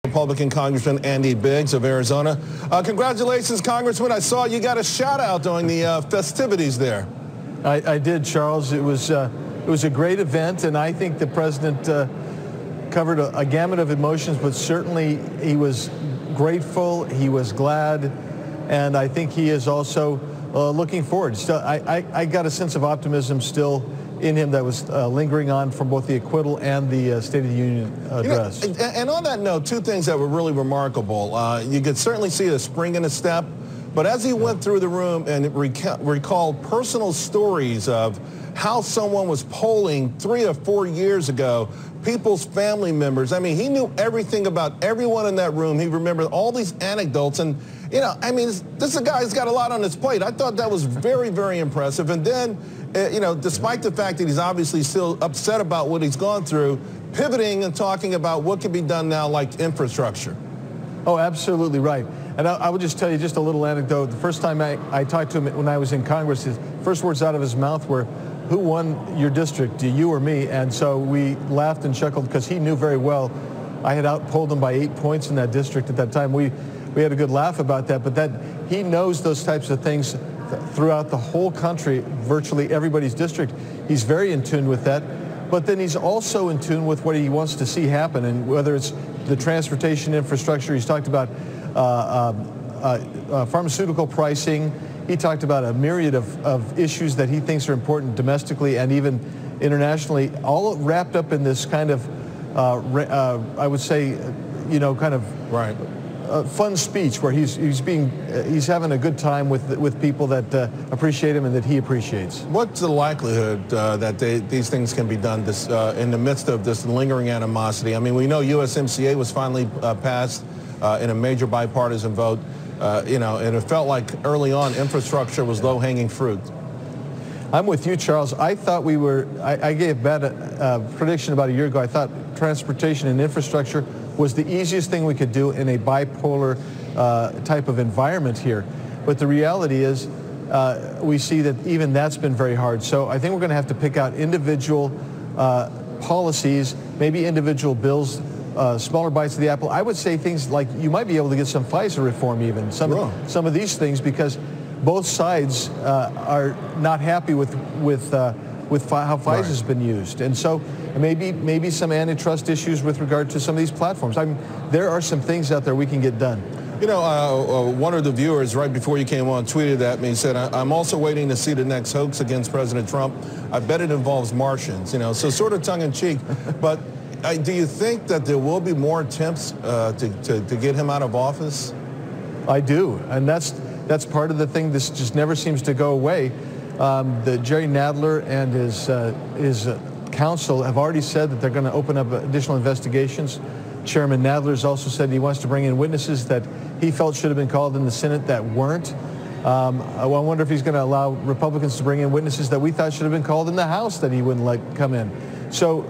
Republican Congressman Andy Biggs of Arizona. Congratulations, Congressman. I saw you got a shout out during the festivities there. I did, Charles. It was a great event, and I think the president covered a gamut of emotions, but certainly he was grateful, he was glad, and I think he is also looking forward. Still, I got a sense of optimism still in him that was lingering on from both the acquittal and the State of the Union address. And on that note, two things that were really remarkable. You could certainly see a spring in his step, but as he went through the room and recalled personal stories of how someone was polling 3 or 4 years ago, people's family members. I mean, he knew everything about everyone in that room. He remembered all these anecdotes. And, you know, I mean, this is a guy who's got a lot on his plate. I thought that was very, very impressive. And then, you know, despite the fact that he's obviously still upset about what he's gone through, pivoting and talking about what can be done now, like infrastructure. Oh, absolutely right. And I will just tell you just a little anecdote. The first time I talked to him when I was in Congress, his first words out of his mouth were, "Who won your district, you or me?" And so we laughed and chuckled because he knew very well I had outpolled him by 8 points in that district at that time. We had a good laugh about that, but that he knows those types of things throughout the whole country, virtually everybody's district. He's very in tune with that, but then he's also in tune with what he wants to see happen, and whether it's the transportation infrastructure. He's talked about pharmaceutical pricing. He talked about a myriad of issues that he thinks are important domestically and even internationally, all wrapped up in this kind of, I would say, you know, kind of right. Fun speech where he's having a good time with people that appreciate him and that he appreciates. What's the likelihood that these things can be done in the midst of this lingering animosity? I mean, we know USMCA was finally passed in a major bipartisan vote. You know, and it felt like early on infrastructure was low-hanging fruit. I'm with you, Charles. I thought we were, I gave a bad prediction about a year ago. I thought transportation and infrastructure was the easiest thing we could do in a bipolar type of environment here. But the reality is we see that even that's been very hard. So I think we're going to have to pick out individual policies, maybe individual bills, smaller bites of the apple. I would say things like you might be able to get some FISA reform even, some of these things, because both sides are not happy with how FISA has been used. And so maybe some antitrust issues with regard to some of these platforms. I mean, there are some things out there we can get done. You know, one of the viewers right before you came on tweeted at me and said, "I'm also waiting to see the next hoax against President Trump. I bet it involves Martians." You know, so sort of tongue-in-cheek. But do you think that there will be more attempts to get him out of office? I do, and that's part of the thing. This just never seems to go away. The Jerry Nadler and his counsel have already said that they're going to open up additional investigations. Chairman Nadler has also said he wants to bring in witnesses that he felt should have been called in the Senate that weren't. I wonder if he's going to allow Republicans to bring in witnesses that we thought should have been called in the House that he wouldn't let come in. So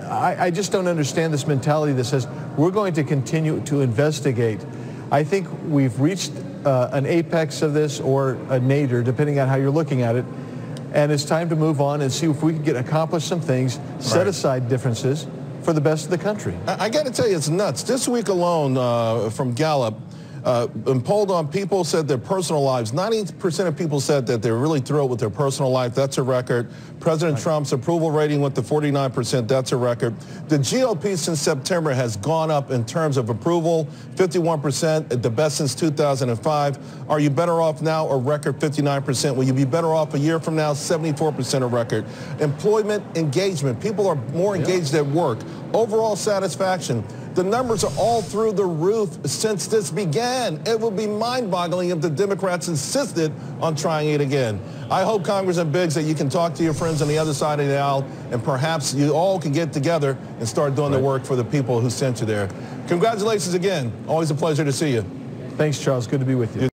I just don't understand this mentality that says we're going to continue to investigate. I think we've reached an apex of this, or a nadir, depending on how you're looking at it. And it's time to move on and see if we can accomplish some things, set aside differences for the best of the country. I got to tell you, it's nuts. This week alone, from Gallup, and polled on people said their personal lives. 90% of people said that they're really thrilled with their personal life. That's a record. President Trump's approval rating went to 49%. That's a record. The GOP since September has gone up in terms of approval, 51%, the best since 2005. Are you better off now? A record 59%. Will you be better off a year from now? 74% a record. Employment engagement. People are more engaged at work. Overall satisfaction. The numbers are all through the roof since this began. It would be mind-boggling if the Democrats insisted on trying it again. I hope, Congressman Biggs, that you can talk to your friends on the other side of the aisle, and perhaps you all can get together and start doing the work for the people who sent you there. Congratulations again. Always a pleasure to see you. Thanks, Charles. Good to be with you.